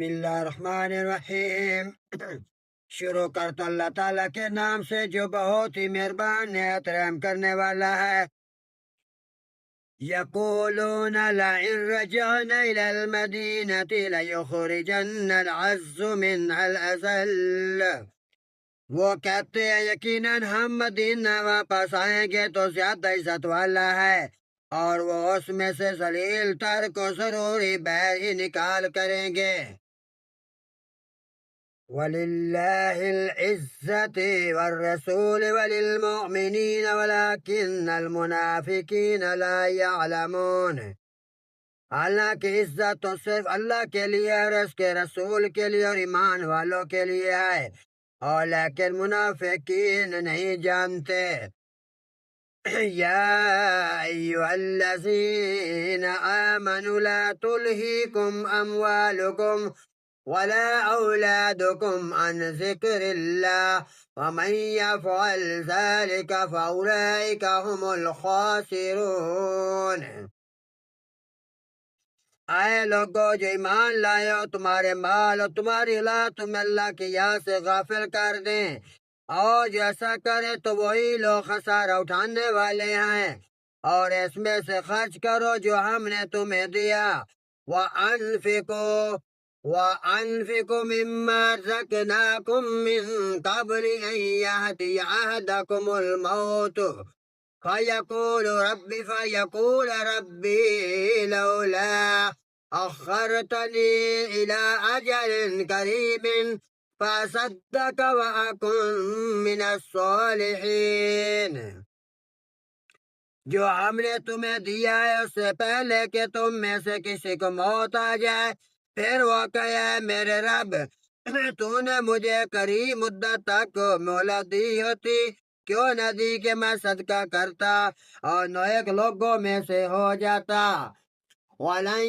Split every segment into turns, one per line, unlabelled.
بسم اللہ الرحمن الرحیم۔ شروع کرتا اللہ تعالیٰ کے نام سے جو بہت ہی مہربان نہایت رحم کرنے والا ہے۔ یقولون لئن رجعنا إلى المدینة لیخرجن العز منها الأذل۔ وہ کہتے ہیں یقیناً ہم مدینہ واپس آئیں گے تو زیادہ عزت والا ہے، اور وہ اس میں سے ذلیل تر کو ضروری بیر ہی نکال کریں گے۔ وَلِلَّهِ الْعِزَّةُ وَالرَّسُولِ وَلِلْمُؤْمِنِينَ وَلَكِنَّ الْمُنَافِقِينَ لَا يَعْلَمُونَ۔ حالانکہ عزت تو صرف اللہ کے لیے اور اس کے رسول کے لیے اور ایمان والوں کے لیے ہے، اور لیکن منافقین نہیں جانتے۔ یا ایھا الذین آمنوا لا تلہیکم اموالکم ولا أولادكم عن ذكر الله ومن يفعل ذلك فأولئك هم الخاسرون۔ اے لوگو جو ایمان لائے ہو، تمہارے مال اور تمہاری اولاد تمہیں اللہ کی یاد سے غافل کر دیں، اور جو ایسا کرے تو وہی لوگ خسارہ اٹھانے والے ہیں۔ اور اس میں سے خرچ کرو جو ہم نے تمہیں دیا۔ وَأَنفِقُوا مِمَّا رَزَقْنَاكُم مِّن قَبْلِ أَن يَأْتِيَ أَحَدَكُمُ الْمَوْتُ فيقول ربي لولا أخرتني إلى أجل قريب فأصدق وأكن من الصالحين۔ جو ہم نے تمہیں دیا ہے اس سے پہلے کہ تم میں سے کسی کو موت آ جائے، پھر وہ کہے میرے رب، تو نے مجھے قریب مدت تک مہلت دی ہوتی، کیوں نہ دی کہ میں صدقہ کرتا اور نیک لوگوں میں سے ہو جاتا۔ وَلَن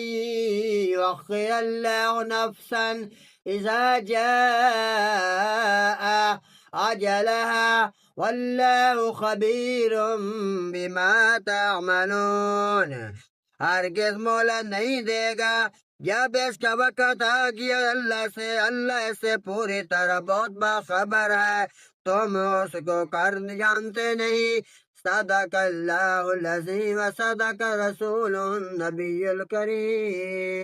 يُؤَخِّرَ اللَّهُ نَفْسًا إِذَا جَاءَ أَجَلَهَا وَاللَّهُ خَبِيرٌ بِمَا تَعْمَلُونَ۔ ہرگز مہلت نہیں دے گا جب اس کا وقت آ گیا، اللہ اس سے پوری طرح بہت باخبر ہے، تم اس کو کر جانتے نہیں۔ صدق اللہ العظیم و صدق رسول النبی الکریم۔